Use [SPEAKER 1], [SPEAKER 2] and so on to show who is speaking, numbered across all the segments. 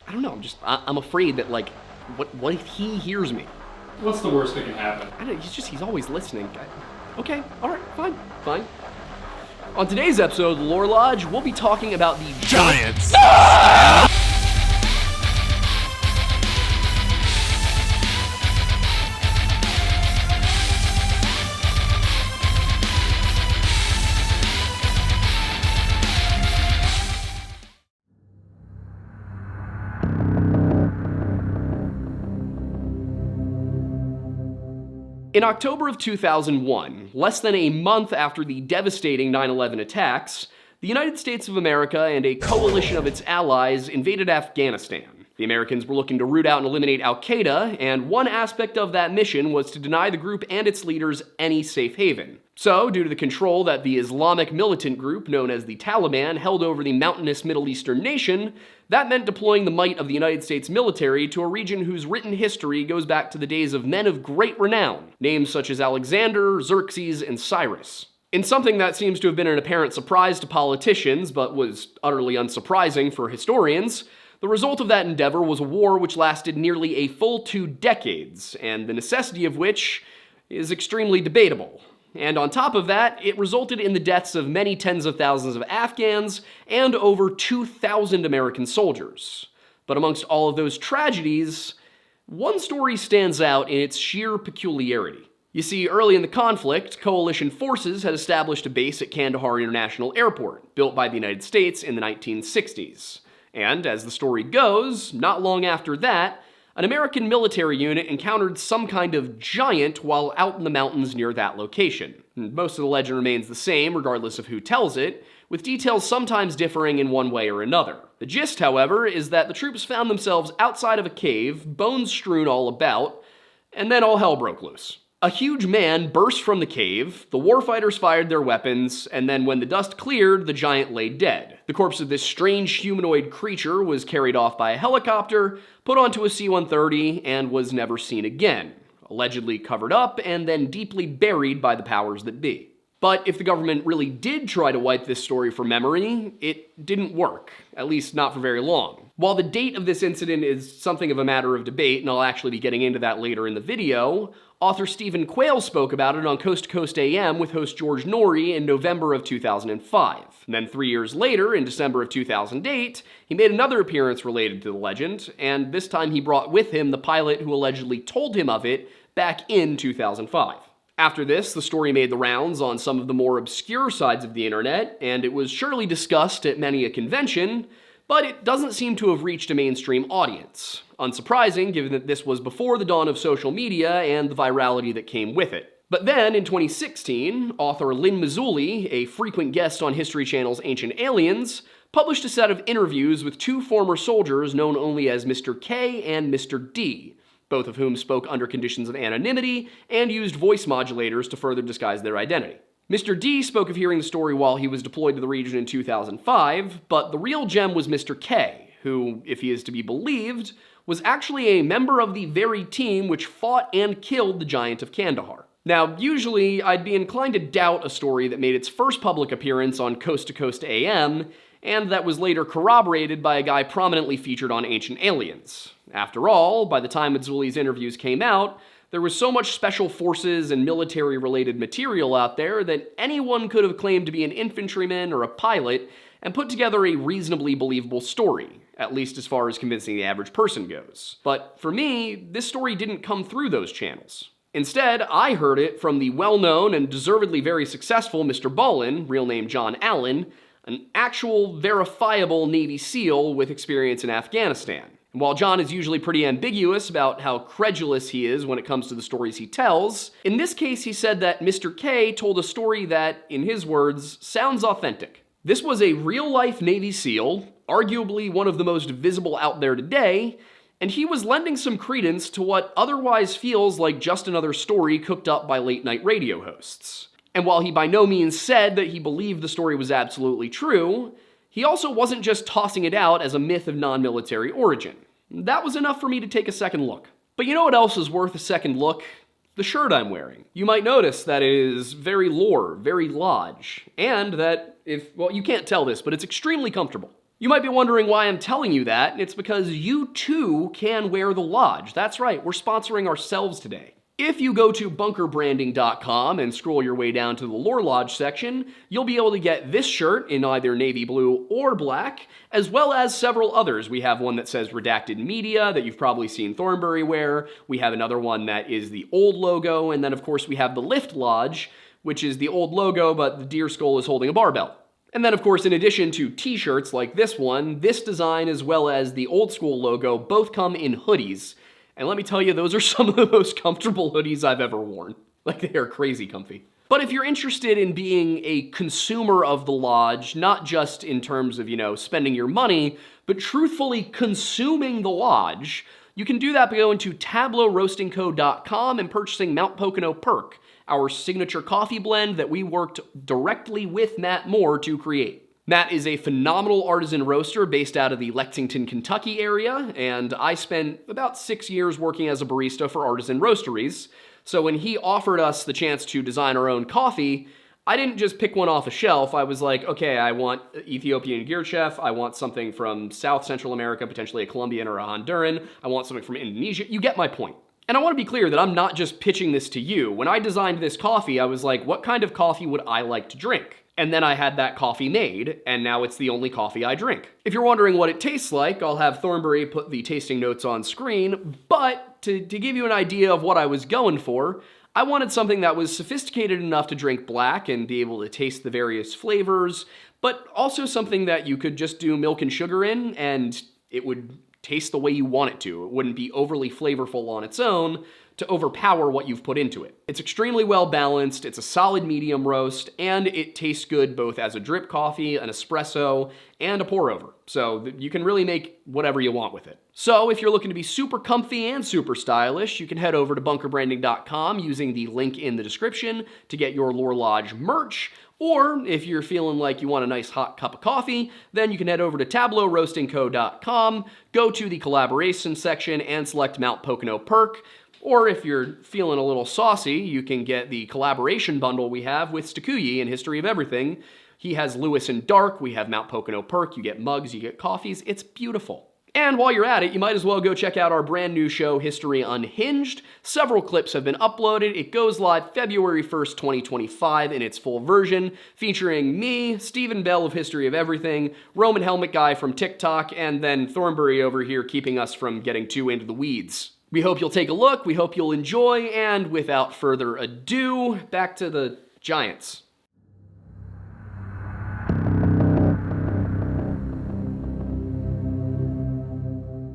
[SPEAKER 1] I don't know, I'm afraid that, like, what if he hears me?
[SPEAKER 2] What's the worst that can happen?
[SPEAKER 1] I don't know, he's always listening. Okay, alright, fine. On today's episode of the Lore Lodge, we'll be talking about the
[SPEAKER 3] Giants!
[SPEAKER 1] In October of 2001, less than a month after the devastating 9/11 attacks, the United States of America and a coalition of its allies invaded Afghanistan. The Americans were looking to root out and eliminate al-Qaeda, and one aspect of that mission was to deny the group and its leaders any safe haven. So, due to the control that the Islamic militant group known as the Taliban held over the mountainous Middle Eastern nation, that meant deploying the might of the United States military to a region whose written history goes back to the days of men of great renown, names such as Alexander, Xerxes, and Cyrus. In something that seems to have been an apparent surprise to politicians, but was utterly unsurprising for historians, the result of that endeavor was a war which lasted nearly a full 2 decades, and the necessity of which is extremely debatable. And on top of that, it resulted in the deaths of many tens of thousands of Afghans and over 2,000 American soldiers. But amongst all of those tragedies, one story stands out in its sheer peculiarity. You see, early in the conflict, coalition forces had established a base at Kandahar International Airport, built by the United States in the 1960s. And as the story goes, not long after that, an American military unit encountered some kind of giant while out in the mountains near that location. Most of the legend remains the same, regardless of who tells it, with details sometimes differing in one way or another. The gist, however, is that the troops found themselves outside of a cave, bones strewn all about, and then all hell broke loose. A huge man burst from the cave, the warfighters fired their weapons, and then when the dust cleared, the giant lay dead. The corpse of this strange humanoid creature was carried off by a helicopter, put onto a C-130, and was never seen again, allegedly covered up and then deeply buried by the powers that be. But if the government really did try to wipe this story from memory, it didn't work, at least not for very long. While the date of this incident is something of a matter of debate, and I'll actually be getting into that later in the video, author Stephen Quayle spoke about it on Coast to Coast AM with host George Norrie in November of 2005. And then 3 years later, in December of 2008, he made another appearance related to the legend, and this time he brought with him the pilot who allegedly told him of it back in 2005. After this, the story made the rounds on some of the more obscure sides of the internet, and it was surely discussed at many a convention, but it doesn't seem to have reached a mainstream audience. Unsurprising, given that this was before the dawn of social media and the virality that came with it. But then, in 2016, author Lynn Mazulli, a frequent guest on History Channel's Ancient Aliens, published a set of interviews with 2 former soldiers known only as Mr. K and Mr. D, both of whom spoke under conditions of anonymity and used voice modulators to further disguise their identity. Mr. D spoke of hearing the story while he was deployed to the region in 2005, but the real gem was Mr. K, who, if he is to be believed, was actually a member of the very team which fought and killed the Giant of Kandahar. Now, usually, I'd be inclined to doubt a story that made its first public appearance on Coast to Coast AM, and that was later corroborated by a guy prominently featured on Ancient Aliens. After all, by the time Mazulli's interviews came out, there was so much special forces and military-related material out there that anyone could have claimed to be an infantryman or a pilot and put together a reasonably believable story, at least as far as convincing the average person goes. But for me, this story didn't come through those channels. Instead, I heard it from the well-known and deservedly very successful Mr. Ballin, real name John Allen, an actual, verifiable Navy SEAL with experience in Afghanistan. And while John is usually pretty ambiguous about how credulous he is when it comes to the stories he tells, in this case he said that Mr. K told a story that, in his words, sounds authentic. This was a real-life Navy SEAL, arguably one of the most visible out there today, and he was lending some credence to what otherwise feels like just another story cooked up by late-night radio hosts. And while he by no means said that he believed the story was absolutely true, he also wasn't just tossing it out as a myth of non-military origin. That was enough for me to take a second look. But you know what else is worth a second look? The shirt I'm wearing. You might notice that it is very lore, very lodge, and that you can't tell this, but it's extremely comfortable. You might be wondering why I'm telling you that. It's because you too can wear the Lodge. That's right, we're sponsoring ourselves today. If you go to bunkerbranding.com and scroll your way down to the Lore Lodge section, you'll be able to get this shirt in either navy blue or black, as well as several others. We have one that says Redacted Media that you've probably seen Thornbury wear. We have another one that is the old logo, and then of course we have the Lift Lodge, which is the old logo, but the deer skull is holding a barbell. And then, of course, in addition to t-shirts like this one, this design as well as the old school logo both come in hoodies. And let me tell you, those are some of the most comfortable hoodies I've ever worn. Like, they are crazy comfy. But if you're interested in being a consumer of the Lodge, not just in terms of, spending your money, but truthfully consuming the Lodge, you can do that by going to tablowroastingco.com and purchasing Mount Pocono Perk, our signature coffee blend that we worked directly with Matt Moore to create. Matt is a phenomenal artisan roaster based out of the Lexington, Kentucky area, and I spent about 6 years working as a barista for artisan roasteries. So when he offered us the chance to design our own coffee, I didn't just pick one off a shelf. I was like, okay, I want Ethiopian Girchef, I want something from South Central America, potentially a Colombian or a Honduran, I want something from Indonesia. You get my point. And I want to be clear that I'm not just pitching this to you. When I designed this coffee, I was like, what kind of coffee would I like to drink? And then I had that coffee made, and now it's the only coffee I drink. If you're wondering what it tastes like, I'll have Thornbury put the tasting notes on screen, but to give you an idea of what I was going for, I wanted something that was sophisticated enough to drink black and be able to taste the various flavors, but also something that you could just do milk and sugar in, and it would taste the way you want it to. It wouldn't be overly flavorful on its own to overpower what you've put into it. It's extremely well balanced, it's a solid medium roast, and it tastes good both as a drip coffee, an espresso, and a pour over. So you can really make whatever you want with it. So if you're looking to be super comfy and super stylish, you can head over to bunkerbranding.com using the link in the description to get your Lore Lodge merch. Or if you're feeling like you want a nice hot cup of coffee, then you can head over to tablowroastingco.com, go to the collaboration section and select Mount Pocono Perk. Or if you're feeling a little saucy, you can get the collaboration bundle we have with Stakuyi in History of Everything. He has Lewis and Dark, we have Mount Pocono Perk, you get mugs, you get coffees, it's beautiful. And while you're at it, you might as well go check out our brand new show, History Unhinged. Several clips have been uploaded. It goes live February 1st, 2025 in its full version, featuring me, Stephen Bell of History of Everything, Roman Helmet Guy from TikTok, and then Thornbury over here keeping us from getting too into the weeds. We hope you'll take a look, we hope you'll enjoy, and without further ado, back to the Giants.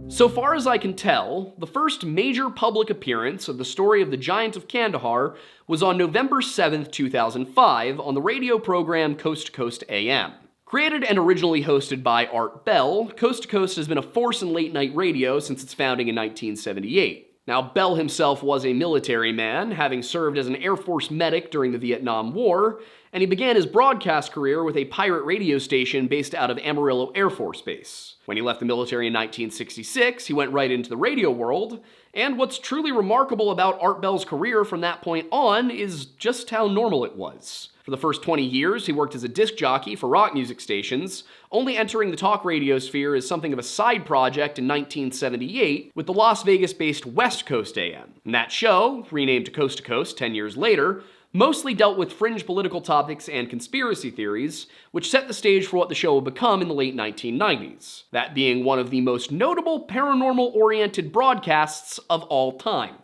[SPEAKER 1] So far as I can tell, the first major public appearance of the story of the Giant of Kandahar was on November 7th, 2005 on the radio program Coast to Coast AM. Created and originally hosted by Art Bell, Coast to Coast has been a force in late-night radio since its founding in 1978. Now, Bell himself was a military man, having served as an Air Force medic during the Vietnam War, and he began his broadcast career with a pirate radio station based out of Amarillo Air Force Base. When he left the military in 1966, he went right into the radio world, and what's truly remarkable about Art Bell's career from that point on is just how normal it was. For the first 20 years, he worked as a disc jockey for rock music stations, only entering the talk radio sphere as something of a side project in 1978 with the Las Vegas-based West Coast AM. And that show, renamed to Coast 10 years later, mostly dealt with fringe political topics and conspiracy theories, which set the stage for what the show would become in the late 1990s, that being one of the most notable paranormal-oriented broadcasts of all time.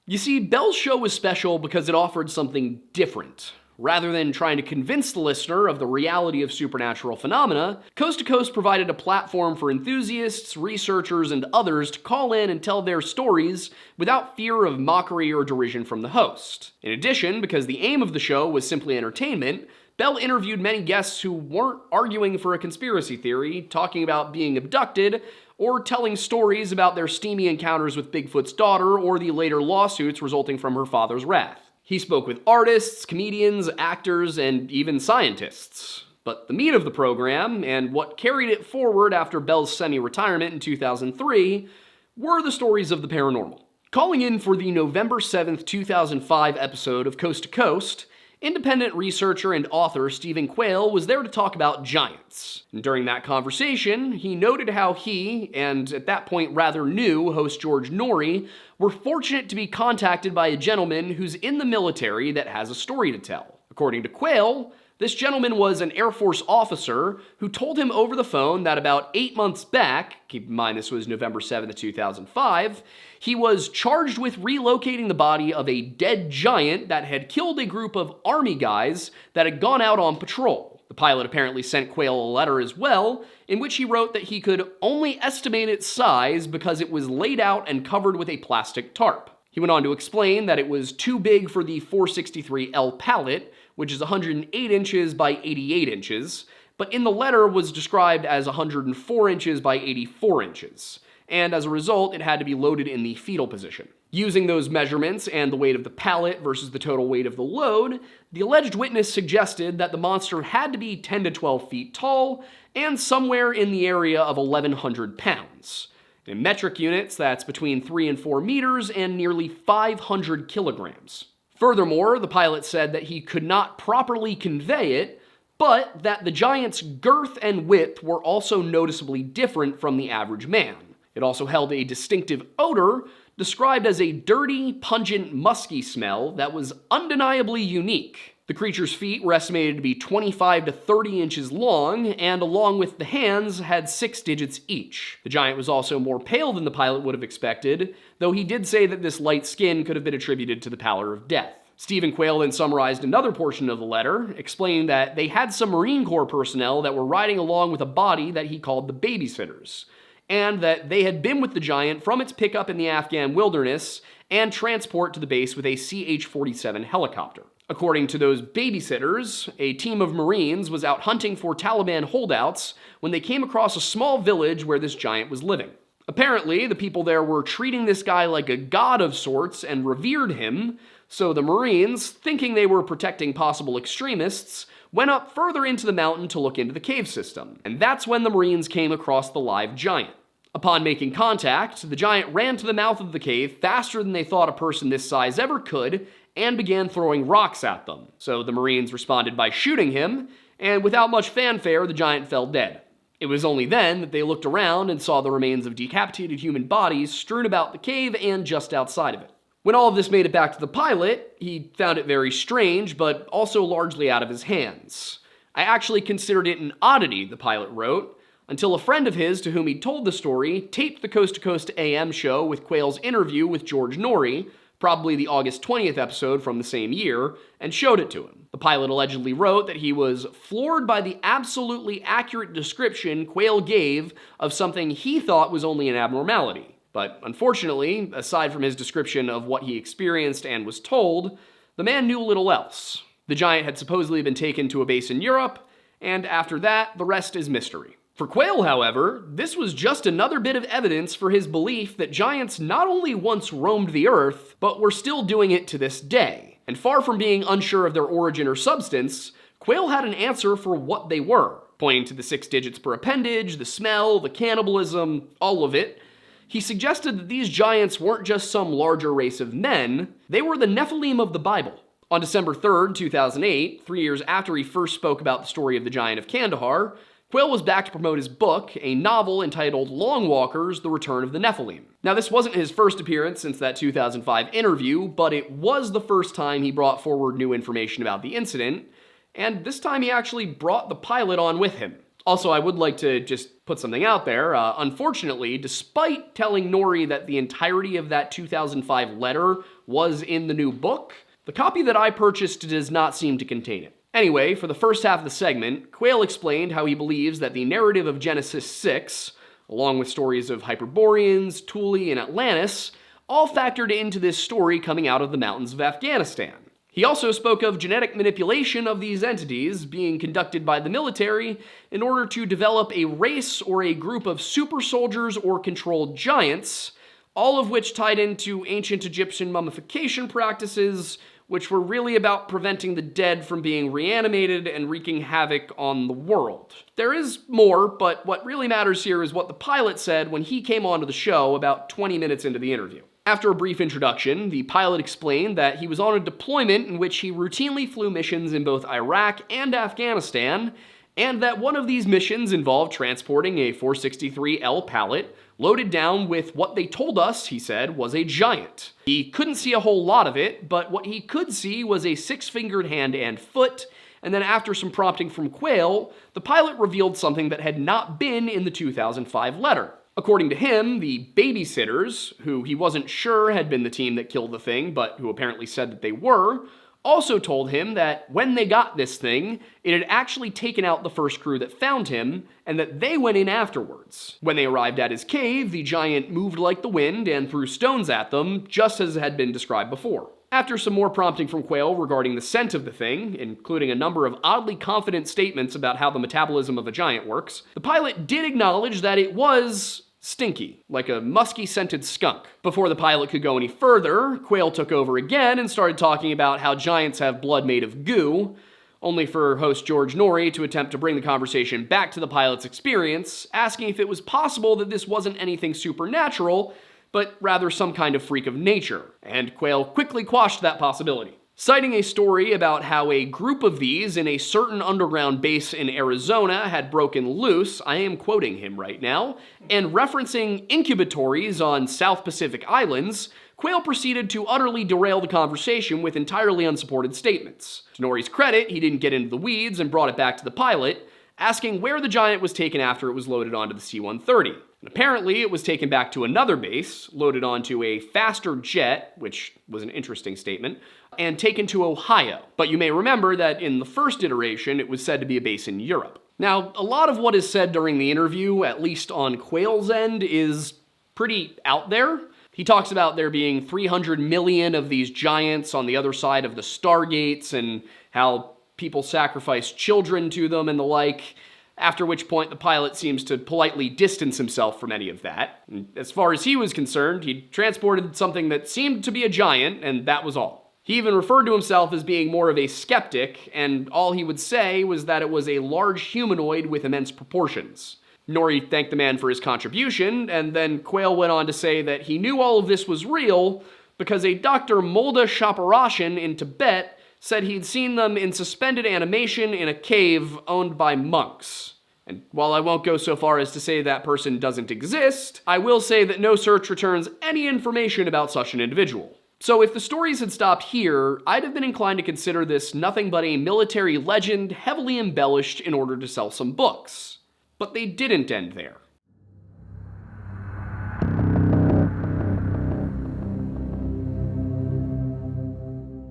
[SPEAKER 1] You see, Bell's show was special because it offered something different. Rather than trying to convince the listener of the reality of supernatural phenomena, Coast to Coast provided a platform for enthusiasts, researchers, and others to call in and tell their stories without fear of mockery or derision from the host. In addition, because the aim of the show was simply entertainment, Bell interviewed many guests who weren't arguing for a conspiracy theory, talking about being abducted, or telling stories about their steamy encounters with Bigfoot's daughter or the later lawsuits resulting from her father's wrath. He spoke with artists, comedians, actors, and even scientists. But the meat of the program, and what carried it forward after Bell's semi-retirement in 2003, were the stories of the paranormal. Calling in for the November 7th, 2005 episode of Coast to Coast independent researcher and author Stephen Quayle was there to talk about giants. And during that conversation, he noted how he, and at that point rather new, host George Norrie, were fortunate to be contacted by a gentleman who's in the military that has a story to tell. According to Quayle, this gentleman was an Air Force officer who told him over the phone that about 8 months back, keep in mind this was November 7th, 2005, he was charged with relocating the body of a dead giant that had killed a group of army guys that had gone out on patrol. The pilot apparently sent Quayle a letter as well, in which he wrote that he could only estimate its size because it was laid out and covered with a plastic tarp. He went on to explain that it was too big for the 463L pallet, which is 108 inches by 88 inches, but in the letter was described as 104 inches by 84 inches, and as a result, it had to be loaded in the fetal position. Using those measurements and the weight of the pallet versus the total weight of the load, the alleged witness suggested that the monster had to be 10 to 12 feet tall and somewhere in the area of 1,100 pounds. In metric units, that's between 3 and 4 meters and nearly 500 kilograms. Furthermore, the pilot said that he could not properly convey it, but that the giant's girth and width were also noticeably different from the average man. It also held a distinctive odor, described as a dirty, pungent, musky smell that was undeniably unique. The creature's feet were estimated to be 25 to 30 inches long, and along with the hands, had 6 digits each. The giant was also more pale than the pilot would have expected, though he did say that this light skin could have been attributed to the pallor of death. Stephen Quayle then summarized another portion of the letter, explaining that they had some Marine Corps personnel that were riding along with a body that he called the babysitters, and that they had been with the giant from its pickup in the Afghan wilderness and transport to the base with a CH-47 helicopter. According to those babysitters, a team of Marines was out hunting for Taliban holdouts when they came across a small village where this giant was living. Apparently, the people there were treating this guy like a god of sorts and revered him, so the Marines, thinking they were protecting possible extremists, went up further into the mountain to look into the cave system. And that's when the Marines came across the live giant. Upon making contact, the giant ran to the mouth of the cave faster than they thought a person this size ever could, and began throwing rocks at them. So the Marines responded by shooting him, and without much fanfare, the giant fell dead. It was only then that they looked around and saw the remains of decapitated human bodies strewn about the cave and just outside of it. When all of this made it back to the pilot, he found it very strange, but also largely out of his hands. I actually considered it an oddity, the pilot wrote, until a friend of his to whom he'd told the story taped the Coast to Coast AM show with Quayle's interview with George Norrie, probably the August 20th episode from the same year, and showed it to him. The pilot allegedly wrote that he was floored by the absolutely accurate description Quayle gave of something he thought was only an abnormality. But unfortunately, aside from his description of what he experienced and was told, the man knew little else. The giant had supposedly been taken to a base in Europe, and after that, the rest is mystery. For Quayle, however, this was just another bit of evidence for his belief that giants not only once roamed the earth, but were still doing it to this day. And far from being unsure of their origin or substance, Quayle had an answer for what they were, pointing to the 6 digits per appendage, the smell, the cannibalism, all of it. He suggested that these giants weren't just some larger race of men, they were the Nephilim of the Bible. On December 3rd, 2008, 3 years after he first spoke about the story of the giant of Kandahar, Quayle was back to promote his book, a novel entitled Long Walkers, The Return of the Nephilim. Now, this wasn't his first appearance since that 2005 interview, but it was the first time he brought forward new information about the incident, and this time he actually brought the pilot on with him. Also, I would like to just put something out there. Unfortunately, despite telling Norrie that the entirety of that 2005 letter was in the new book, the copy that I purchased does not seem to contain it. Anyway, for the first half of the segment, Quayle explained how he believes that the narrative of Genesis 6, along with stories of Hyperboreans, Thule, and Atlantis, all factored into this story coming out of the mountains of Afghanistan. He also spoke of genetic manipulation of these entities being conducted by the military in order to develop a race or a group of super soldiers or controlled giants, all of which tied into ancient Egyptian mummification practices, which were really about preventing the dead from being reanimated and wreaking havoc on the world. There is more, but what really matters here is what the pilot said when he came onto the show about 20 minutes into the interview. After a brief introduction, the pilot explained that he was on a deployment in which he routinely flew missions in both Iraq and Afghanistan, and that one of these missions involved transporting a 463L pallet loaded down with what they told us, he said, was a giant. He couldn't see a whole lot of it, but what he could see was a 6-fingered hand and foot, and then after some prompting from Quayle, the pilot revealed something that had not been in the 2005 letter. According to him, the babysitters, who he wasn't sure had been the team that killed the thing, but who apparently said that they were, also told him that when they got this thing, it had actually taken out the first crew that found him, and that they went in afterwards. When they arrived at his cave, the giant moved like the wind and threw stones at them, just as had been described before. After some more prompting from Quayle regarding the scent of the thing, including a number of oddly confident statements about how the metabolism of a giant works, the pilot did acknowledge that it was stinky, like a musky-scented skunk. Before the pilot could go any further, Quayle took over again and started talking about how giants have blood made of goo, only for host George Norrie to attempt to bring the conversation back to the pilot's experience, asking if it was possible that this wasn't anything supernatural, but rather some kind of freak of nature, and Quayle quickly quashed that possibility. Citing a story about how a group of these in a certain underground base in Arizona had broken loose, I am quoting him right now, and referencing incubatories on South Pacific Islands, Quayle proceeded to utterly derail the conversation with entirely unsupported statements. To Norrie's credit, he didn't get into the weeds and brought it back to the pilot, asking where the giant was taken after it was loaded onto the C-130. And apparently, it was taken back to another base, loaded onto a faster jet, which was an interesting statement, and taken to Ohio. But you may remember that in the first iteration, it was said to be a base in Europe. Now, a lot of what is said during the interview, at least on Quayle's end, is pretty out there. He talks about there being 300 million of these giants on the other side of the stargates, and how people sacrifice children to them and the like, after which point the pilot seems to politely distance himself from any of that. And as far as he was concerned, he'd transported something that seemed to be a giant, and that was all. He even referred to himself as being more of a skeptic, and all he would say was that it was a large humanoid with immense proportions. Norrie thanked the man for his contribution, and then Quayle went on to say that he knew all of this was real because a Dr. Molda Shaparashan in Tibet said he'd seen them in suspended animation in a cave owned by monks. And while I won't go so far as to say that person doesn't exist, I will say that no search returns any information about such an individual. So if the stories had stopped here, I'd have been inclined to consider this nothing but a military legend heavily embellished in order to sell some books. But they didn't end there.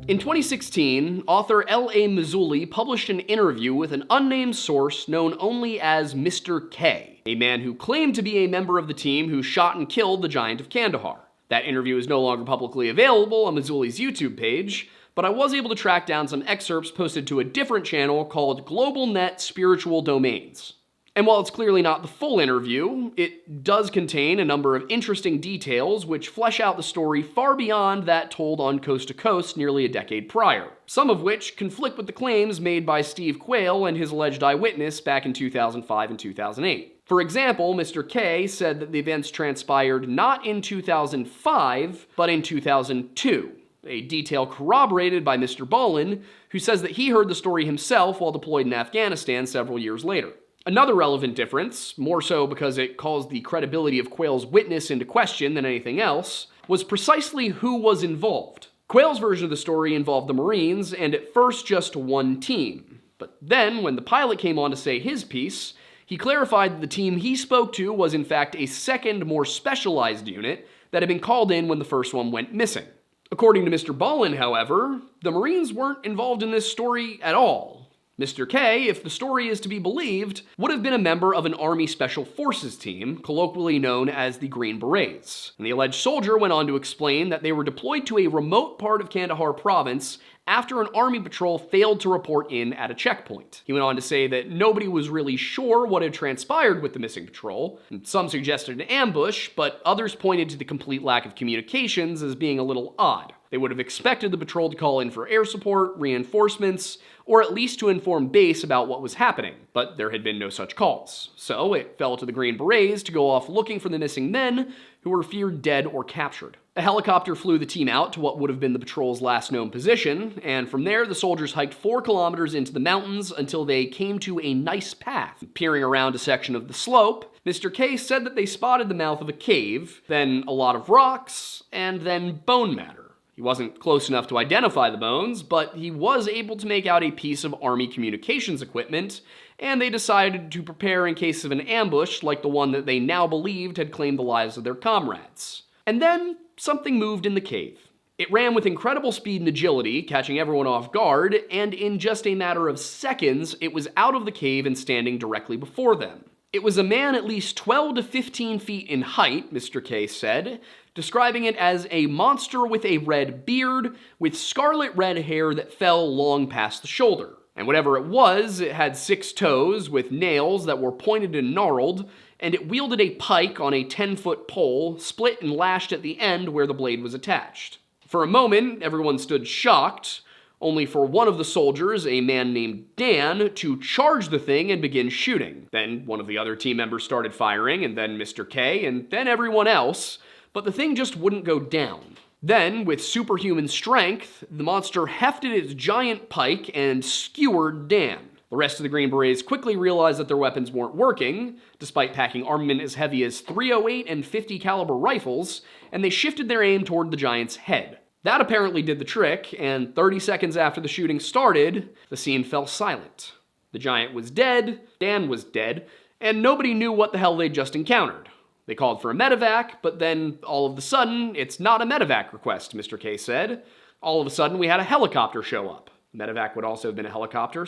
[SPEAKER 1] In 2016, author L.A. Mazulli published an interview with an unnamed source known only as Mr. K, a man who claimed to be a member of the team who shot and killed the Giant of Kandahar. That interview is no longer publicly available on Mazulli's YouTube page, but I was able to track down some excerpts posted to a different channel called Global Net Spiritual Domains. And while it's clearly not the full interview, it does contain a number of interesting details which flesh out the story far beyond that told on Coast to Coast nearly a decade prior, some of which conflict with the claims made by Steve Quayle and his alleged eyewitness back in 2005 and 2008. For example, Mr. K said that the events transpired not in 2005, but in 2002. A detail corroborated by Mr. Bolin, who says that he heard the story himself while deployed in Afghanistan several years later. Another relevant difference, more so because it calls the credibility of Quayle's witness into question than anything else, was precisely who was involved. Quayle's version of the story involved the Marines, and at first just one team. But then, when the pilot came on to say his piece, he clarified that the team he spoke to was in fact a second, more specialized unit that had been called in when the first one went missing. According to Mr. Bolin, however, the Marines weren't involved in this story at all. Mr. K, if the story is to be believed, would have been a member of an Army Special Forces team, colloquially known as the Green Berets. And the alleged soldier went on to explain that they were deployed to a remote part of Kandahar province after an army patrol failed to report in at a checkpoint. He went on to say that nobody was really sure what had transpired with the missing patrol, and some suggested an ambush, but others pointed to the complete lack of communications as being a little odd. They would have expected the patrol to call in for air support, reinforcements, or at least to inform base about what was happening, but there had been no such calls. So it fell to the Green Berets to go off looking for the missing men, who were feared dead or captured. A helicopter flew the team out to what would have been the patrol's last known position, and from there the soldiers hiked 4 kilometers into the mountains until they came to a nice path. Peering around a section of the slope, Mr. K said that they spotted the mouth of a cave, then a lot of rocks, and then bone matter. He wasn't close enough to identify the bones, but he was able to make out a piece of Army communications equipment, and they decided to prepare in case of an ambush like the one that they now believed had claimed the lives of their comrades. And then something moved in the cave. It ran with incredible speed and agility, catching everyone off guard, and in just a matter of seconds, it was out of the cave and standing directly before them. It was a man at least 12 to 15 feet in height, Mr. K said, describing it as a monster with a red beard, with scarlet red hair that fell long past the shoulder. And whatever it was, it had 6 toes with nails that were pointed and gnarled, and it wielded a pike on a 10-foot pole, split and lashed at the end where the blade was attached. For a moment, everyone stood shocked, only for one of the soldiers, a man named Dan, to charge the thing and begin shooting. Then one of the other team members started firing, and then Mr. K, and then everyone else, but the thing just wouldn't go down. Then, with superhuman strength, the monster hefted its giant pike and skewered Dan. The rest of the Green Berets quickly realized that their weapons weren't working, despite packing armament as heavy as .308 and .50 caliber rifles, and they shifted their aim toward the giant's head. That apparently did the trick, and 30 seconds after the shooting started, the scene fell silent. The giant was dead, Dan was dead, and nobody knew what the hell they'd just encountered. They called for a medevac, but then all of a sudden, it's not a medevac request, Mr. K said. All of a sudden, we had a helicopter show up. Medevac would also have been a helicopter,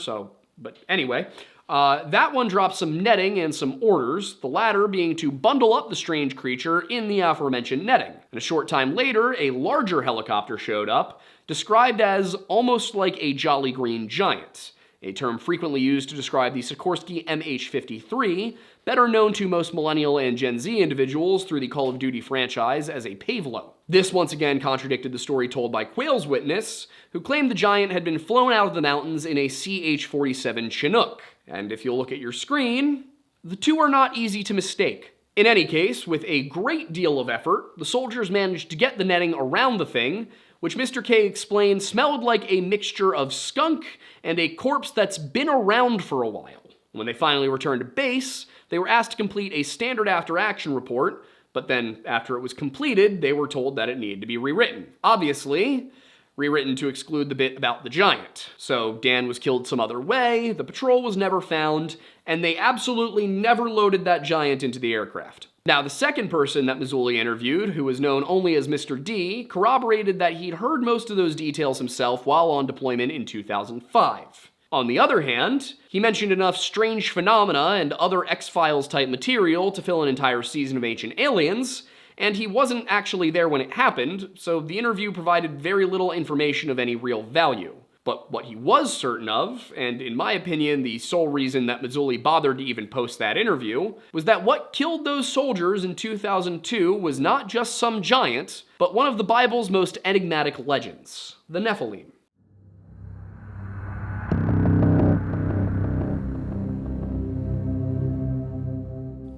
[SPEAKER 1] but anyway. That one dropped some netting and some orders, the latter being to bundle up the strange creature in the aforementioned netting. And a short time later, a larger helicopter showed up, described as almost like a jolly green giant, a term frequently used to describe the Sikorsky MH-53, better known to most millennial and Gen Z individuals through the Call of Duty franchise as a Pavlo. This once again contradicted the story told by Quayle's witness, who claimed the giant had been flown out of the mountains in a CH-47 Chinook. And if you'll look at your screen, the two are not easy to mistake. In any case, with a great deal of effort, the soldiers managed to get the netting around the thing, which Mr. K explained smelled like a mixture of skunk and a corpse that's been around for a while. When they finally returned to base, they were asked to complete a standard after-action report, but then after it was completed, they were told that it needed to be rewritten. Obviously, rewritten to exclude the bit about the giant. So Dan was killed some other way, the patrol was never found, and they absolutely never loaded that giant into the aircraft. Now, the second person that Mazulli interviewed, who was known only as Mr. D, corroborated that he'd heard most of those details himself while on deployment in 2005. On the other hand, he mentioned enough strange phenomena and other X-Files type material to fill an entire season of Ancient Aliens, and he wasn't actually there when it happened, so the interview provided very little information of any real value. But what he was certain of, and in my opinion the sole reason that Mazulli bothered to even post that interview, was that what killed those soldiers in 2002 was not just some giant, but one of the Bible's most enigmatic legends, the Nephilim.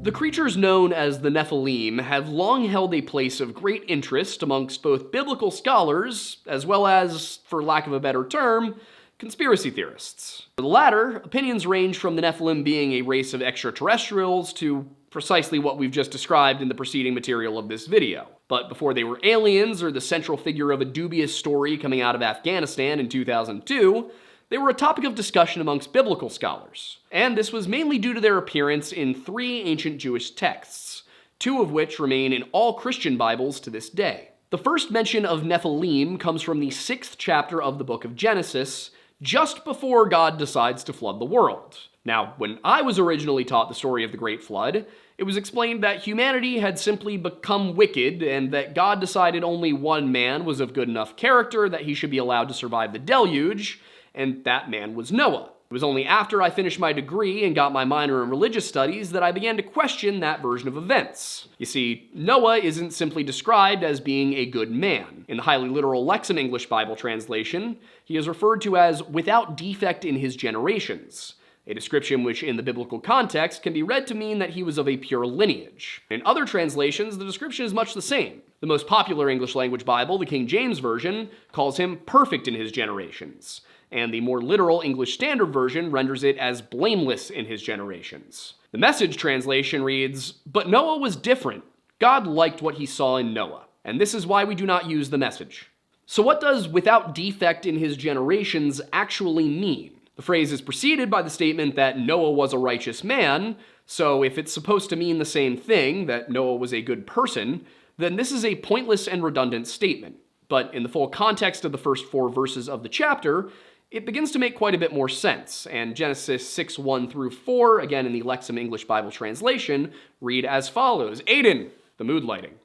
[SPEAKER 1] The creatures known as the Nephilim have long held a place of great interest amongst both biblical scholars, as well as, for lack of a better term, conspiracy theorists. For the latter, opinions range from the Nephilim being a race of extraterrestrials to precisely what we've just described in the preceding material of this video. But before they were aliens or the central figure of a dubious story coming out of Afghanistan in 2002, they were a topic of discussion amongst biblical scholars, and this was mainly due to their appearance in 3 ancient Jewish texts, 2 of which remain in all Christian Bibles to this day. The first mention of Nephilim comes from the 6th chapter of the book of Genesis, just before God decides to flood the world. Now, when I was originally taught the story of the Great Flood, it was explained that humanity had simply become wicked and that God decided only one man was of good enough character that he should be allowed to survive the deluge, and that man was Noah. It was only after I finished my degree and got my minor in religious studies that I began to question that version of events. You see, Noah isn't simply described as being a good man. In the highly literal Lexham English Bible translation, he is referred to as without defect in his generations, a description which in the biblical context can be read to mean that he was of a pure lineage. In other translations, the description is much the same. The most popular English language Bible, the King James Version, calls him perfect in his generations, and the more literal English Standard Version renders it as blameless in his generations. The Message translation reads, "But Noah was different. God liked what he saw in Noah, and this is why we do not use the Message." So what does "without defect in his generations" actually mean? The phrase is preceded by the statement that Noah was a righteous man, so if it's supposed to mean the same thing, that Noah was a good person, then this is a pointless and redundant statement. But in the full context of the first 4 verses of the chapter, it begins to make quite a bit more sense, and Genesis 6:1 through 4, again in the Lexham English Bible translation, read as follows. Aiden, the mood lighting.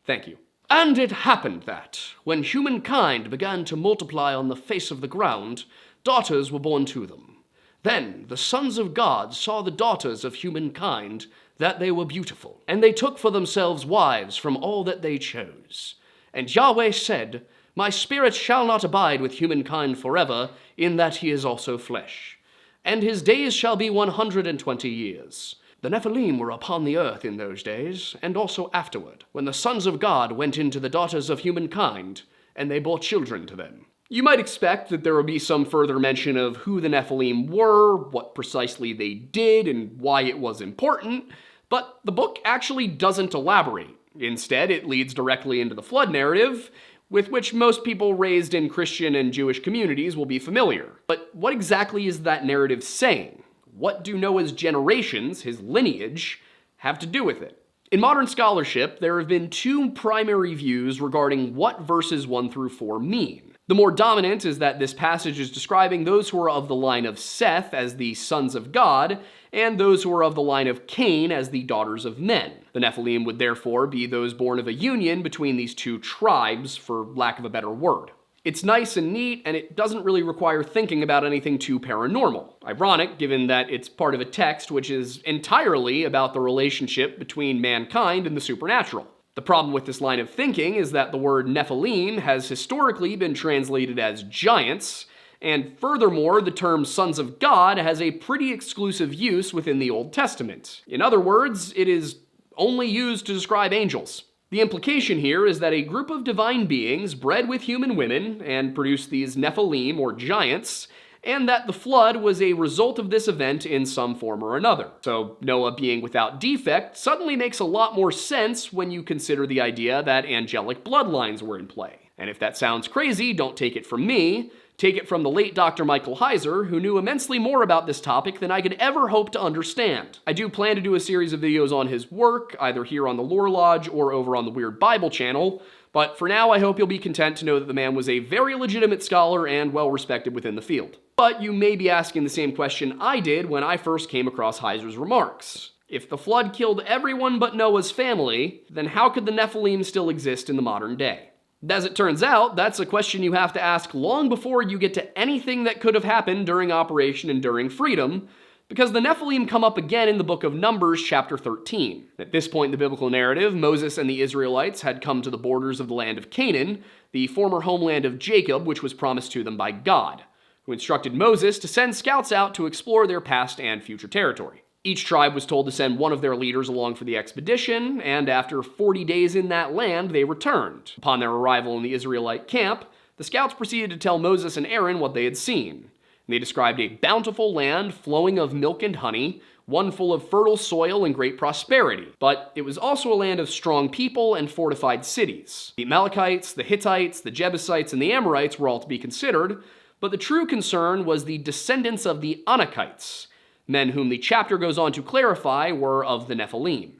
[SPEAKER 1] Thank you. "And it happened that, when humankind began to multiply on the face of the ground, daughters were born to them. Then the sons of God saw the daughters of humankind, that they were beautiful, and they took for themselves wives from all that they chose. And Yahweh said, My spirit shall not abide with humankind forever, in that he is also flesh. And his days shall be 120 years. The Nephilim were upon the earth in those days, and also afterward, when the sons of God went into the daughters of humankind, and they bore children to them." You might expect that there will be some further mention of who the Nephilim were, what precisely they did, and why it was important, but the book actually doesn't elaborate. Instead, it leads directly into the flood narrative, with which most people raised in Christian and Jewish communities will be familiar. But what exactly is that narrative saying? What do Noah's generations, his lineage, have to do with it? In modern scholarship, there have been 2 primary views regarding what verses 1 through 4 mean. The more dominant is that this passage is describing those who are of the line of Seth as the sons of God, and those who are of the line of Cain as the daughters of men. The Nephilim would therefore be those born of a union between these 2 tribes, for lack of a better word. It's nice and neat, and it doesn't really require thinking about anything too paranormal. Ironic, given that it's part of a text which is entirely about the relationship between mankind and the supernatural. The problem with this line of thinking is that the word Nephilim has historically been translated as giants, and furthermore, the term sons of God has a pretty exclusive use within the Old Testament. In other words, it is only used to describe angels. The implication here is that a group of divine beings bred with human women and produced these Nephilim, or giants, and that the flood was a result of this event in some form or another. So Noah being without defect suddenly makes a lot more sense when you consider the idea that angelic bloodlines were in play. And if that sounds crazy, don't take it from me. Take it from the late Dr. Michael Heiser, who knew immensely more about this topic than I could ever hope to understand. I do plan to do a series of videos on his work, either here on the Lore Lodge or over on the Weird Bible channel, but for now I hope you'll be content to know that the man was a very legitimate scholar and well respected within the field. But you may be asking the same question I did when I first came across Heiser's remarks. If the flood killed everyone but Noah's family, then how could the Nephilim still exist in the modern day? As it turns out, that's a question you have to ask long before you get to anything that could have happened during Operation Enduring Freedom, because the Nephilim come up again in the book of Numbers, chapter 13. At this point in the biblical narrative, Moses and the Israelites had come to the borders of the land of Canaan, the former homeland of Jacob, which was promised to them by God, who instructed Moses to send scouts out to explore their past and future territory. Each tribe was told to send one of their leaders along for the expedition, and after 40 days in that land, they returned. Upon their arrival in the Israelite camp, the scouts proceeded to tell Moses and Aaron what they had seen. They described a bountiful land flowing of milk and honey, one full of fertile soil and great prosperity. But it was also a land of strong people and fortified cities. The Amalekites, the Hittites, the Jebusites, and the Amorites were all to be considered, but the true concern was the descendants of the Anakites, men whom the chapter goes on to clarify were of the Nephilim.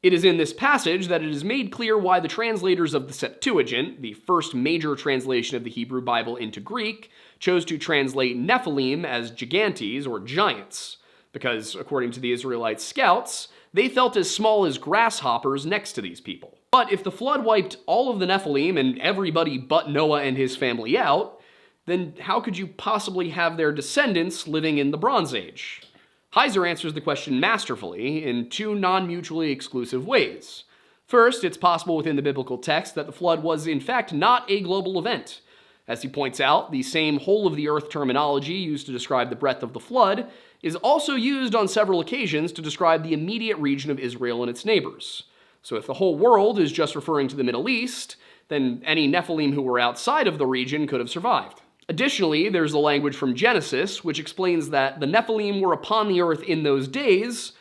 [SPEAKER 1] It is in this passage that it is made clear why the translators of the Septuagint, the first major translation of the Hebrew Bible into Greek, chose to translate Nephilim as gigantes, or giants, because, according to the Israelite scouts, they felt as small as grasshoppers next to these people. But if the flood wiped all of the Nephilim and everybody but Noah and his family out, then how could you possibly have their descendants living in the Bronze Age? Heiser answers the question masterfully in 2 non-mutually exclusive ways. First, it's possible within the biblical text that the flood was in fact not a global event. As he points out, the same whole-of-the-earth terminology used to describe the breadth of the flood is also used on several occasions to describe the immediate region of Israel and its neighbors. So if the whole world is just referring to the Middle East, then any Nephilim who were outside of the region could have survived. Additionally, there's the language from Genesis, which explains that the Nephilim were upon the earth in those days,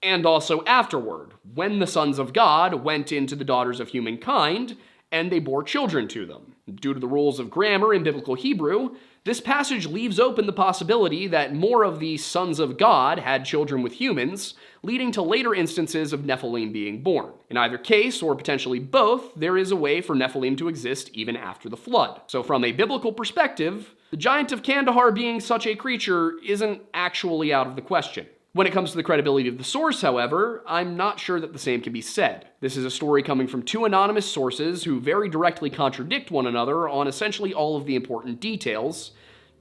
[SPEAKER 1] and also afterward, when the sons of God went into the daughters of humankind, and they bore children to them. Due to the rules of grammar in biblical Hebrew, this passage leaves open the possibility that more of the sons of God had children with humans, leading to later instances of Nephilim being born. In either case, or potentially both, there is a way for Nephilim to exist even after the flood. So from a biblical perspective, the giant of Kandahar being such a creature isn't actually out of the question. When it comes to the credibility of the source, however, I'm not sure that the same can be said. This is a story coming from two anonymous sources who very directly contradict one another on essentially all of the important details,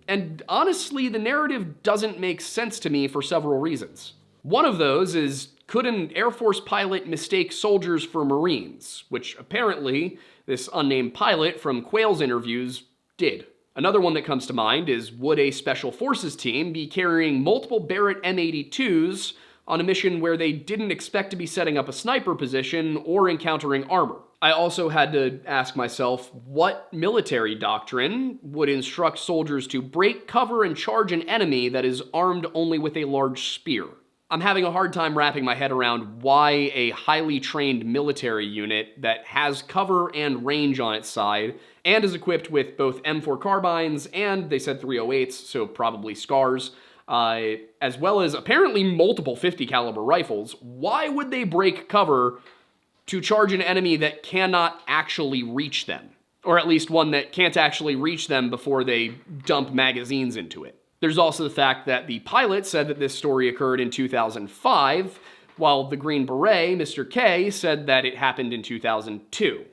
[SPEAKER 1] and honestly, the narrative doesn't make sense to me for several reasons. One of those is, could an Air Force pilot mistake soldiers for Marines, which apparently this unnamed pilot from Quayle's interviews did. Another one that comes to mind is, would a Special Forces team be carrying multiple Beret M82s on a mission where they didn't expect to be setting up a sniper position or encountering armor? I also had to ask myself, what military doctrine would instruct soldiers to break cover and charge an enemy that is armed only with a large spear? I'm having a hard time wrapping my head around why a highly trained military unit that has cover and range on its side and is equipped with both M4 carbines and, they said, 308s, so probably SCARs, as well as apparently multiple 50 caliber rifles, why would they break cover to charge an enemy that cannot actually reach them? Or at least one that can't actually reach them before they dump magazines into it. There's also the fact that the pilot said that this story occurred in 2005, while the Green Beret, Mr. K, said that it happened in 2002.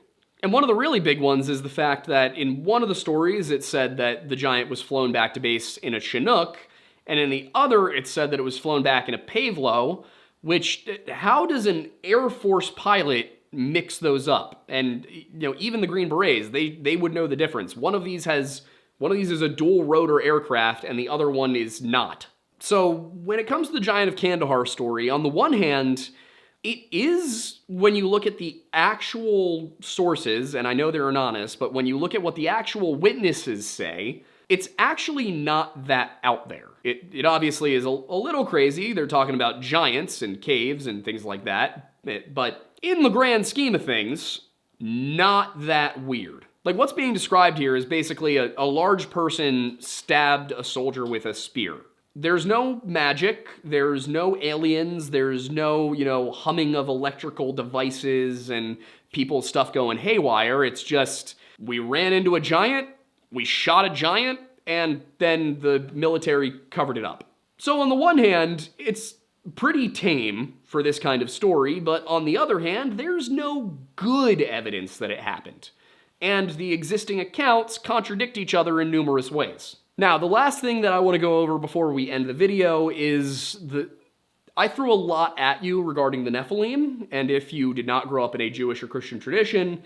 [SPEAKER 1] And one of the really big ones is the fact that in one of the stories it said that the giant was flown back to base in a Chinook, and in the other it said that it was flown back in a Pavlo, which, how does an Air Force pilot mix those up? And, even the Green Berets, they would know the difference. One of these is a dual rotor aircraft and the other one is not. So when it comes to the Giant of Kandahar story, on the one hand, it is, when you look at the actual sources, and I know they're anonymous, but when you look at what the actual witnesses say, it's actually not that out there. It obviously is a little crazy. They're talking about giants and caves and things like that, but in the grand scheme of things, not that weird. Like, what's being described here is basically a large person stabbed a soldier with a spear. There's no magic, there's no aliens, there's no, humming of electrical devices and people's stuff going haywire. It's just, we ran into a giant, we shot a giant, and then the military covered it up. So on the one hand, it's pretty tame for this kind of story, but on the other hand, there's no good evidence that it happened. And the existing accounts contradict each other in numerous ways. Now, the last thing that I want to go over before we end the video is I threw a lot at you regarding the Nephilim, and if you did not grow up in a Jewish or Christian tradition,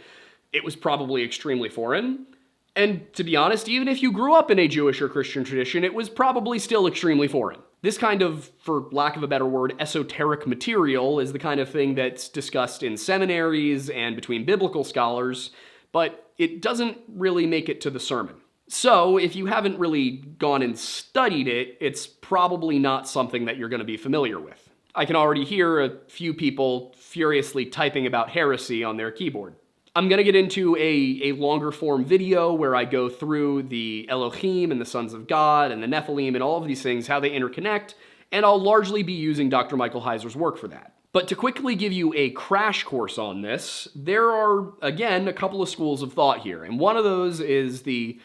[SPEAKER 1] it was probably extremely foreign. And to be honest, even if you grew up in a Jewish or Christian tradition, it was probably still extremely foreign. This kind of, for lack of a better word, esoteric material is the kind of thing that's discussed in seminaries and between biblical scholars, but it doesn't really make it to the sermon. So if you haven't really gone and studied it, it's probably not something that you're going to be familiar with. I can already hear a few people furiously typing about heresy on their keyboard. I'm going to get into a longer form video where I go through the Elohim and the sons of God and the Nephilim and all of these things, how they interconnect, and I'll largely be using Dr. Michael Heiser's work for that. But to quickly give you a crash course on this, there are, again, a couple of schools of thought here. And one of those is the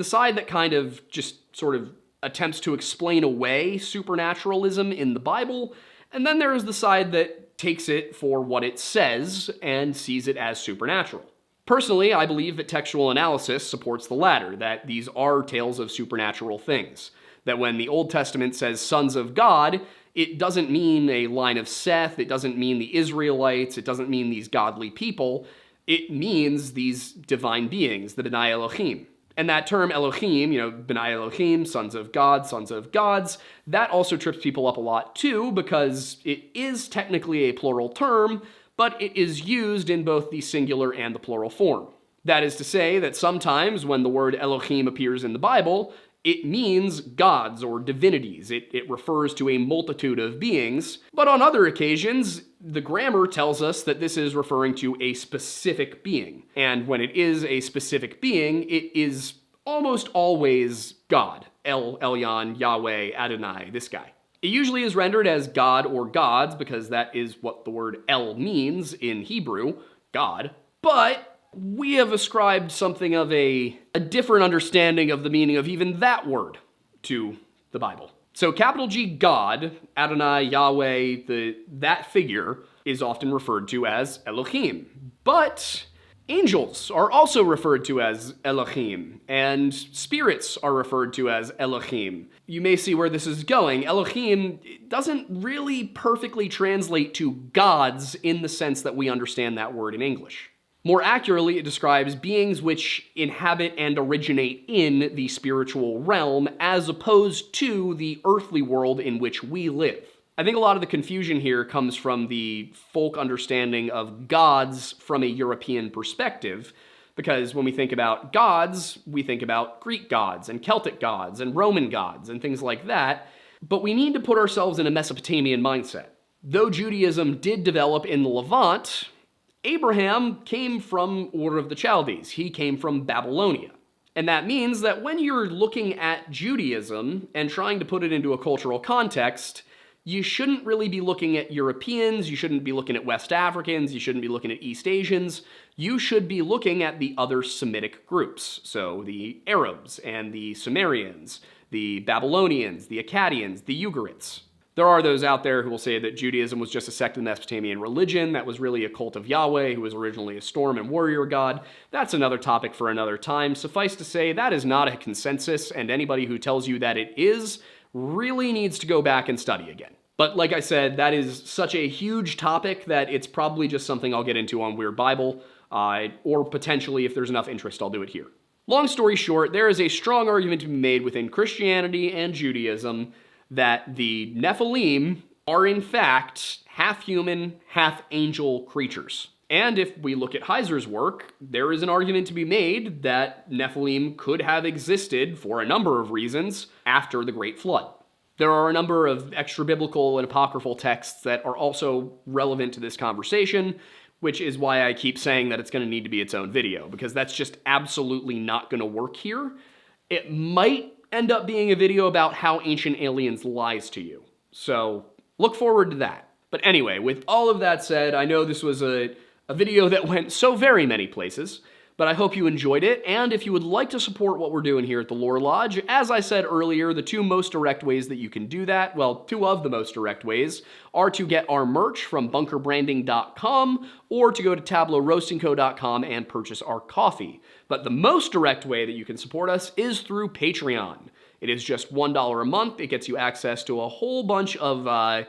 [SPEAKER 1] side that kind of just sort of attempts to explain away supernaturalism in the Bible. And then there is the side that takes it for what it says and sees it as supernatural. Personally, I believe that textual analysis supports the latter, that these are tales of supernatural things. That when the Old Testament says sons of God, it doesn't mean a line of Seth, it doesn't mean the Israelites, it doesn't mean these godly people, it means these divine beings, the Denai Elohim. And that term Elohim, B'nai Elohim, sons of gods, that also trips people up a lot too, because it is technically a plural term, but it is used in both the singular and the plural form. That is to say that sometimes when the word Elohim appears in the Bible, it means gods or divinities. It refers to a multitude of beings. But on other occasions, the grammar tells us that this is referring to a specific being. And when it is a specific being, it is almost always God. El Elyon, Yahweh, Adonai, this guy. It usually is rendered as God or gods because that is what the word El means in Hebrew, God. But we have ascribed something of a different understanding of the meaning of even that word to the Bible. So capital G, God, Adonai, Yahweh, that figure is often referred to as Elohim. But angels are also referred to as Elohim, and spirits are referred to as Elohim. You may see where this is going. Elohim doesn't really perfectly translate to gods in the sense that we understand that word in English. More accurately, it describes beings which inhabit and originate in the spiritual realm, as opposed to the earthly world in which we live. I think a lot of the confusion here comes from the folk understanding of gods from a European perspective, because when we think about gods, we think about Greek gods and Celtic gods and Roman gods and things like that, but we need to put ourselves in a Mesopotamian mindset. Though Judaism did develop in the Levant, Abraham came from Ur of the Chaldees. He came from Babylonia. And that means that when you're looking at Judaism and trying to put it into a cultural context, you shouldn't really be looking at Europeans, you shouldn't be looking at West Africans, you shouldn't be looking at East Asians. You should be looking at the other Semitic groups. So the Arabs and the Sumerians, the Babylonians, the Akkadians, the Ugarites. There are those out there who will say that Judaism was just a sect of the Mesopotamian religion that was really a cult of Yahweh, who was originally a storm and warrior god. That's another topic for another time. Suffice to say, that is not a consensus, and anybody who tells you that it is really needs to go back and study again. But like I said, that is such a huge topic that it's probably just something I'll get into on Weird Bible, or potentially, if there's enough interest, I'll do it here. Long story short, there is a strong argument to be made within Christianity and Judaism that the Nephilim are in fact half human, half angel creatures. And if we look at Heiser's work, there is an argument to be made that Nephilim could have existed for a number of reasons after the Great Flood. There are a number of extra-biblical and apocryphal texts that are also relevant to this conversation, which is why I keep saying that it's going to need to be its own video, because that's just absolutely not going to work here. It might end up being a video about how Ancient Aliens lies to you. So look forward to that. But anyway, with all of that said, I know this was a video that went so very many places, but I hope you enjoyed it, and if you would like to support what we're doing here at the Lore Lodge, as I said earlier, the two most direct ways that you can do that, well, two of the most direct ways, are to get our merch from bunkerbranding.com or to go to tableauroastingco.com and purchase our coffee. But the most direct way that you can support us is through Patreon. It is just $1 a month. It gets you access to a whole bunch of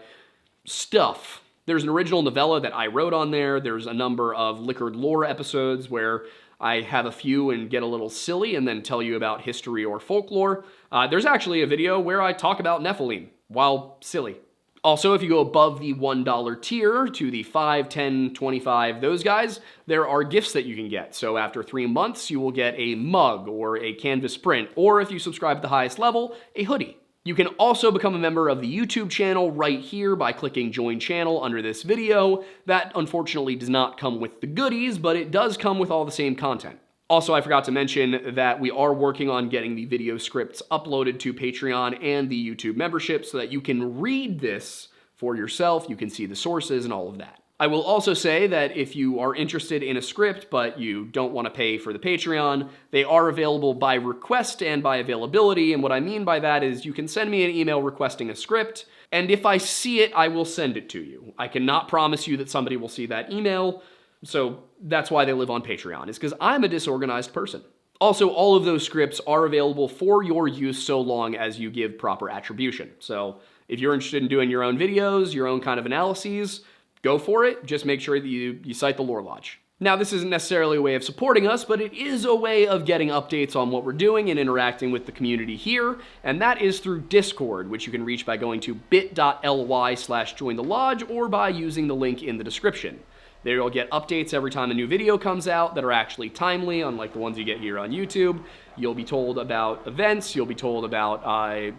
[SPEAKER 1] stuff. There's an original novella that I wrote on there. There's a number of Liquored Lore episodes where I have a few and get a little silly and then tell you about history or folklore. There's actually a video where I talk about Nephilim while silly. Also, if you go above the $1 tier to the $5, $10, $25, those guys, there are gifts that you can get. So after 3 months, you will get a mug or a canvas print, or if you subscribe at the highest level, a hoodie. You can also become a member of the YouTube channel right here by clicking Join Channel under this video. That unfortunately does not come with the goodies, but it does come with all the same content. Also, I forgot to mention that we are working on getting the video scripts uploaded to Patreon and the YouTube membership so that you can read this for yourself, you can see the sources and all of that. I will also say that if you are interested in a script but you don't want to pay for the Patreon, they are available by request and by availability, and what I mean by that is you can send me an email requesting a script, and if I see it, I will send it to you. I cannot promise you that somebody will see that email, so that's why they live on Patreon, is because I'm a disorganized person. Also, all of those scripts are available for your use so long as you give proper attribution. So if you're interested in doing your own videos, your own kind of analyses, go for it. Just make sure that you cite the Lore Lodge. Now, this isn't necessarily a way of supporting us, but it is a way of getting updates on what we're doing and interacting with the community here, and that is through Discord, which you can reach by going to bit.ly/jointhelodge or by using the link in the description. There you'll get updates every time a new video comes out that are actually timely, unlike the ones you get here on YouTube. You'll be told about events, you'll be told about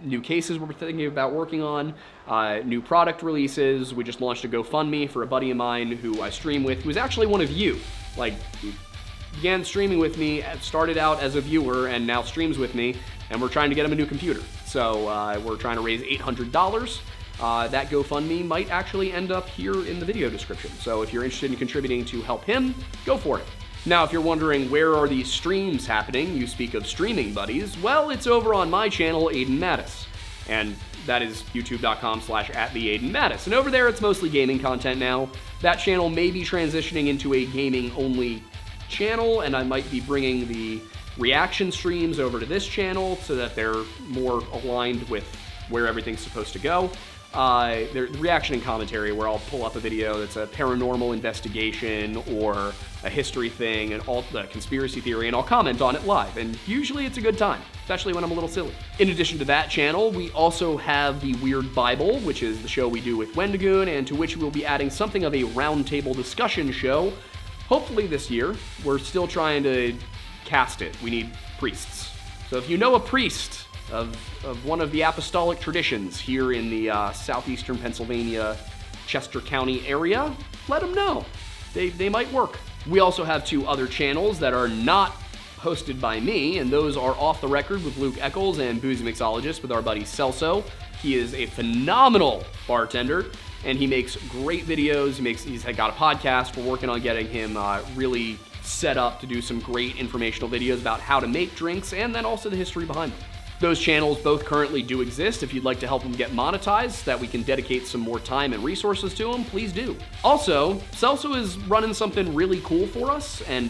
[SPEAKER 1] new cases we're thinking about working on, new product releases. We just launched a GoFundMe for a buddy of mine who I stream with, who's actually one of you. Like, he began streaming with me, started out as a viewer, and now streams with me, and we're trying to get him a new computer. So we're trying to raise $800. That GoFundMe might actually end up here in the video description. So if you're interested in contributing to help him, go for it. Now, if you're wondering where are these streams happening, you speak of streaming buddies, well, it's over on my channel, Aiden Mattis. And that is youtube.com/@theaidenmattis. And over there, it's mostly gaming content now. That channel may be transitioning into a gaming-only channel, and I might be bringing the reaction streams over to this channel so that they're more aligned with where everything's supposed to go. The reaction and commentary, where I'll pull up a video that's a paranormal investigation or a history thing and all the conspiracy theory, and I'll comment on it live, and usually it's a good time, especially when I'm a little silly. In addition to that channel, we also have the Weird Bible, which is the show we do with Wendigoon, and to which we'll be adding something of a roundtable discussion show, hopefully this year. We're still trying to cast it. We need priests. So if you know a priest of one of the apostolic traditions here in the southeastern Pennsylvania, Chester County area, let them know. They might work. We also have two other channels that are not hosted by me, and those are Off the Record with Luke Eccles and Boozy Mixologist with our buddy Celso. He is a phenomenal bartender, and he makes great videos. He's got a podcast. We're working on getting him really set up to do some great informational videos about how to make drinks and then also the history behind them. Those channels both currently do exist. If you'd like to help them get monetized so that we can dedicate some more time and resources to them, please do. Also, Celso is running something really cool for us, and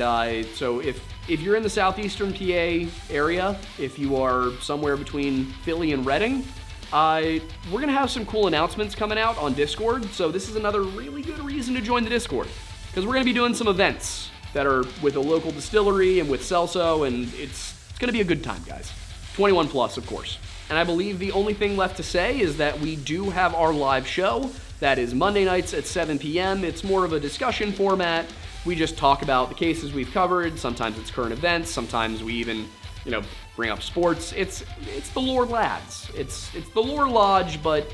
[SPEAKER 1] so if you're in the southeastern PA area, if you are somewhere between Philly and Reading, we're gonna have some cool announcements coming out on Discord, so this is another really good reason to join the Discord, because we're gonna be doing some events that are with a local distillery and with Celso, and it's gonna be a good time, guys. 21 plus, of course. And I believe the only thing left to say is that we do have our live show. That is Monday nights at 7 p.m. It's more of a discussion format. We just talk about the cases we've covered. Sometimes it's current events. Sometimes we even, bring up sports. It's the Lore Lads. It's the Lore Lodge, but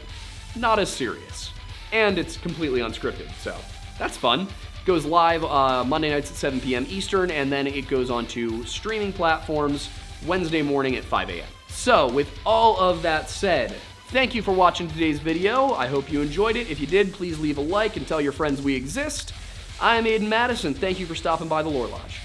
[SPEAKER 1] not as serious. And it's completely unscripted, so that's fun. Goes live Monday nights at 7 p.m. Eastern, and then it goes on to streaming platforms Wednesday morning at 5 a.m. So, with all of that said, thank you for watching today's video. I hope you enjoyed it. If you did, please leave a like and tell your friends we exist. I'm Aiden Mattis, and thank you for stopping by the Lore Lodge.